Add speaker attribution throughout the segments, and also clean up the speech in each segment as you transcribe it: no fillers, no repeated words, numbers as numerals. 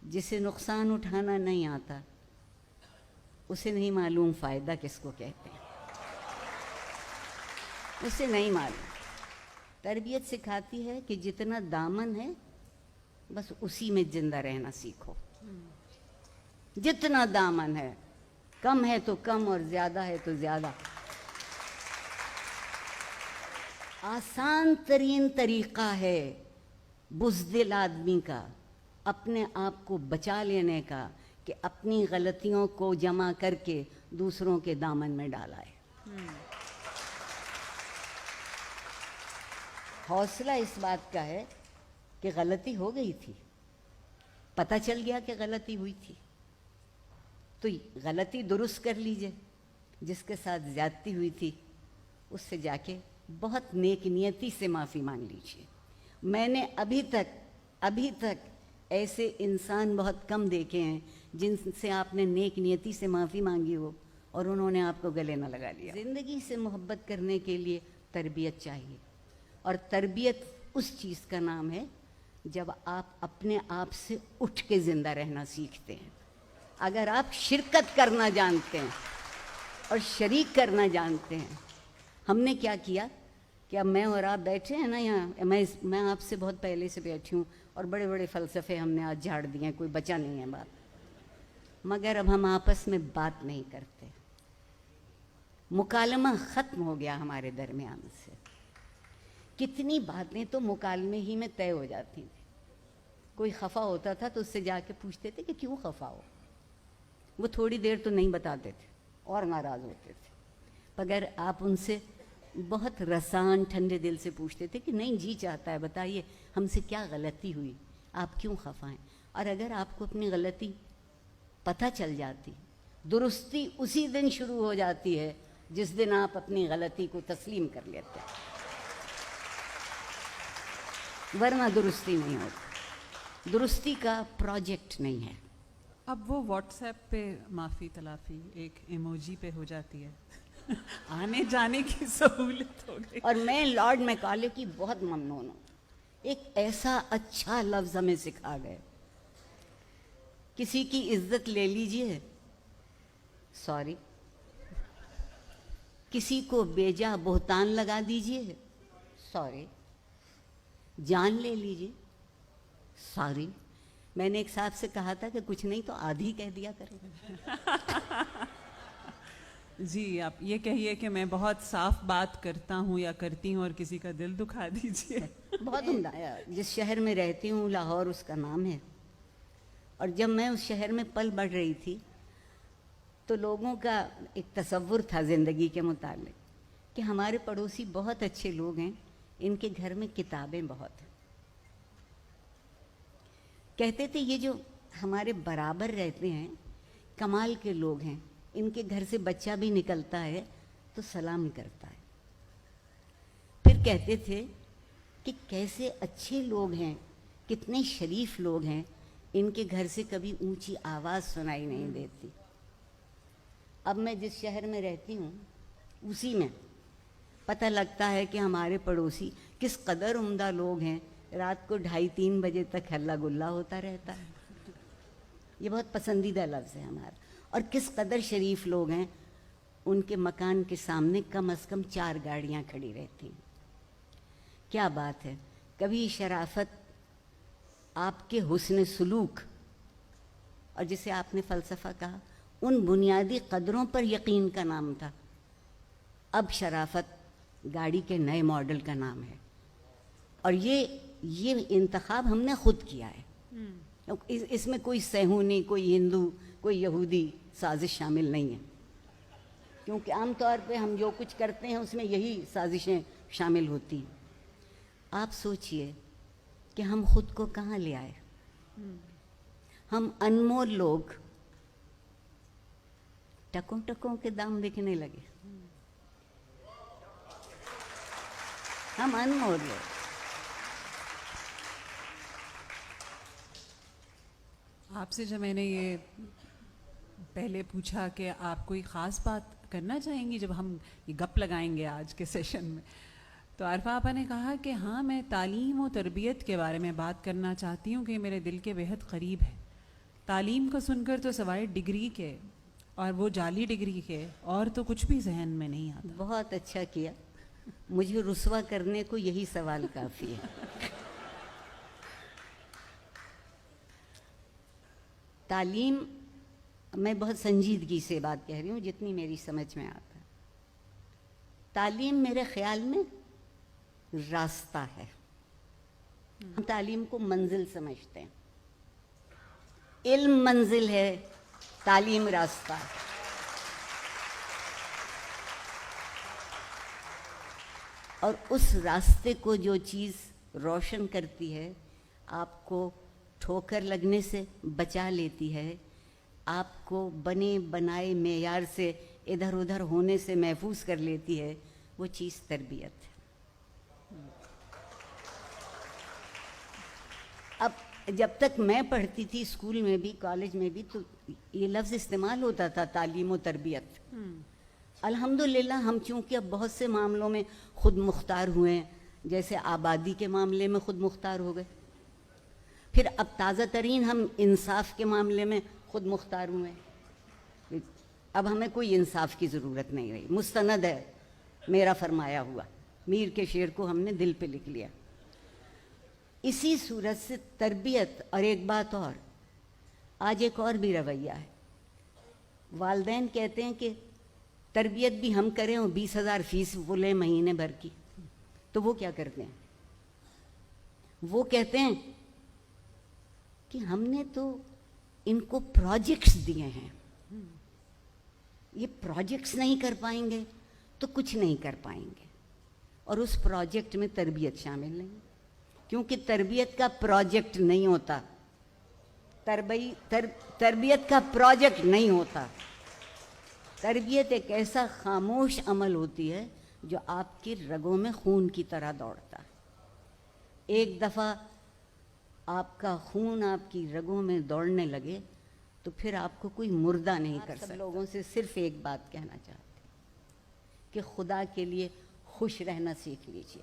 Speaker 1: जिसे नुकसान उठाना नहीं आता उसे नहीं मालूम फ़ायदा किसको कहते हैं, उसे नहीं मालूम। तरबियत सिखाती है कि जितना दामन है बस उसी में जिंदा रहना सीखो। जितना दामन है, कम है तो कम और ज़्यादा है तो ज़्यादा। आसान तरीन तरीक़ा है बुज़दिल आदमी का अपने आप को बचा लेने का कि अपनी गलतियों को जमा करके दूसरों के दामन में डालाए। हौसला इस बात का है कि गलती हो गई थी, पता चल गया कि गलती हुई थी, तो गलती दुरुस्त कर लीजिए। जिसके साथ ज़्यादती हुई थी उससे जाके बहुत नेक नियति से माफ़ी मांग लीजिए। मैंने अभी तक ऐसे इंसान बहुत कम देखे हैं जिनसे आपने नेक नियति से माफ़ी मांगी हो और उन्होंने आपको गले न लगा लिया। ज़िंदगी से मोहब्बत करने के लिए तरबियत चाहिए, और तरबियत उस चीज़ का नाम है जब आप अपने आप से उठ के ज़िंदा रहना सीखते हैं। अगर आप शिरकत करना जानते हैं और शरीक करना जानते हैं, हमने क्या किया कि अब मैं और आप बैठे हैं ना यहाँ, मैं आपसे बहुत पहले से बैठी हूँ और बड़े बड़े फ़लसफ़े हमने आज झाड़ दिए हैं, कोई बचा नहीं है बात, मगर अब हम आपस में बात नहीं करते। मुकालमा ख़त्म हो गया हमारे दरमियान से। कितनी बातें तो मुकालमे ही में तय हो जाती थी। कोई खफा होता था तो उससे जाके पूछते थे कि क्यों खफा हो, वो थोड़ी देर तो नहीं बताते थे और नाराज़ होते थे, मगर आप उनसे बहुत रसान ठंडे दिल से पूछते थे कि नहीं जी चाहता है, बताइए हमसे क्या गलती हुई, आप क्यों खफा हैं। और अगर आपको अपनी गलती पता चल जाती, दुरुस्ती उसी दिन शुरू हो जाती है जिस दिन आप अपनी गलती को तस्लीम कर लेते हैं, वरना दुरुस्ती नहीं होती। दुरुस्ती का प्रोजेक्ट नहीं है।
Speaker 2: अब वो व्हाट्सएप पे माफ़ी तलाफ़ी एक इमोजी पे हो जाती है। आने जाने की सहूलत हो गई।
Speaker 1: और मैं लॉर्ड मैकॉले की बहुत ममनून हूँ। एक ऐसा अच्छा लफ्ज़ हमें सिखा गए, किसी की इज्जत ले लीजिए, सॉरी। किसी को बेजा बोहतान लगा दीजिए, सॉरी। जान ले लीजिए, सॉरी। मैंने एक साहब से कहा था कि कुछ नहीं तो आधी कह दिया करें।
Speaker 2: जी, आप ये कहिए कि मैं बहुत साफ बात करता हूँ या करती हूँ और किसी का दिल दुखा दीजिए।
Speaker 1: बहुत उम्दा है। जिस शहर में रहती हूँ, लाहौर उसका नाम है, और जब मैं उस शहर में पल बढ़ रही थी तो लोगों का एक तसव्वुर था ज़िंदगी के मुतालिक कि हमारे पड़ोसी बहुत अच्छे लोग हैं, इनके घर में किताबें बहुत हैं। कहते थे ये जो हमारे बराबर रहते हैं कमाल के लोग हैं, इनके घर से बच्चा भी निकलता है तो सलाम करता है। फिर कहते थे कि कैसे अच्छे लोग हैं, कितने शरीफ लोग हैं, इनके घर से कभी ऊंची आवाज़ सुनाई नहीं देती। अब मैं जिस शहर में रहती हूँ उसी में पता लगता है कि हमारे पड़ोसी किस कदर उम्दा लोग हैं। रात को 2:30-3 बजे तक हल्ला गुल्ला होता रहता है। ये बहुत पसंदीदा लफ्ज़ है हमारा। और किस कदर शरीफ लोग हैं, उनके मकान के सामने कम से कम 4 गाड़ियाँ खड़ी रहती हैं। क्या बात है। कभी शराफत, आपके हुस्न सुलूक और जिसे आपने फ़लसफ़ा कहा, उन बुनियादी कदरों पर यकीन का नाम था। अब शराफत गाड़ी के नए मॉडल का नाम है। और ये इंतखाब हमने खुद किया है। इसमें कोई सहूनी, कोई हिंदू, कोई यहूदी साजिश शामिल नहीं है, क्योंकि आम तौर पे हम जो कुछ करते हैं उसमें यही साजिशें शामिल होती हैं। आप सोचिए कि हम खुद को कहाँ ले आए। हम अनमोल लोग टकों टकों के दाम बिकने लगे। हम अनमोल लोग।
Speaker 2: आपसे जब मैंने ये पहले पूछा कि आप कोई ख़ास बात करना चाहेंगी जब हम ये गप लगाएंगे आज के सेशन में, तो आरफा आपा ने कहा कि हाँ, मैं तालीम और तरबियत के बारे में बात करना चाहती हूँ कि मेरे दिल के बेहद करीब है। तालीम को सुनकर तो सवाए डिग्री के और वो जाली डिग्री के और तो कुछ भी जहन में नहीं आता।
Speaker 1: बहुत अच्छा किया, मुझे रुस्वा करने को यही सवाल काफ़ी है। तालीम, मैं बहुत संजीदगी से बात कह रही हूँ जितनी मेरी समझ में आता है। तालीम मेरे ख्याल में रास्ता है। हम तालीम को मंजिल समझते हैं। इल्म मंजिल है, तालीम रास्ता है। और उस रास्ते को जो चीज़ रोशन करती है, आपको ठोकर लगने से बचा लेती है, आपको बने बनाए मेयार से इधर उधर होने से महफूज कर लेती है, वो चीज़ तरबियत है। अब जब तक मैं पढ़ती थी स्कूल में भी कॉलेज में भी, तो ये लफ्ज़ इस्तेमाल होता था, तालीम और तरबियत। अल्हम्दुलिल्लाह हम चूँकि अब बहुत से मामलों में ख़ुद मुख्तार हुए हैं, जैसे आबादी के मामले में ख़ुद मुख्तार हो गए, फिर अब ताज़ा तरीन हम इंसाफ के मामले में ख़ुद मुख्तार हुए हैं। अब हमें कोई इंसाफ की ज़रूरत नहीं रही, मुस्तनद है मेरा फरमाया हुआ, मीर के शेर को हमने दिल पे लिख लिया। इसी सूरत से तरबियत। और एक बात और, आज एक और भी रवैया है। वालिदैन कहते हैं कि तरबियत भी हम करें और 20,000 फीस वो लें महीने भर की, तो वो क्या करते हैं? वो कहते हैं कि हमने तो इनको प्रोजेक्ट्स दिए हैं, ये प्रोजेक्ट्स नहीं कर पाएंगे तो कुछ नहीं कर पाएंगे। और उस प्रोजेक्ट में तरबियत शामिल नहीं, क्योंकि तरबियत का प्रोजेक्ट नहीं होता, तरबियत का प्रोजेक्ट नहीं होता। तरबियत एक ऐसा खामोश अमल होती है जो आपकी रगों में खून की तरह दौड़ता है। एक दफ़ा आपका खून आपकी रगों में दौड़ने लगे तो फिर आपको कोई मुर्दा नहीं कर सकता। लोगों से सिर्फ एक बात कहना चाहते हैं कि खुदा के लिए खुश रहना सीख लीजिए।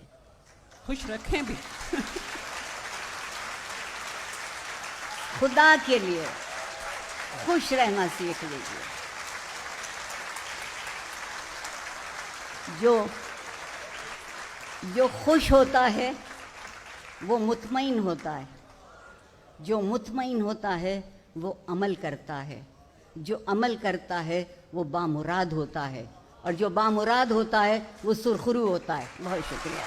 Speaker 2: खुश रखें भी।
Speaker 1: खुदा के लिए खुश रहना सीख लीजिए। जो खुश होता है वो मुतमईन होता है, जो मुतमईन होता है वो अमल करता है, जो अमल करता है वो बामुराद होता है, और जो बामुराद होता है वो सुरखरू होता है। बहुत शुक्रिया।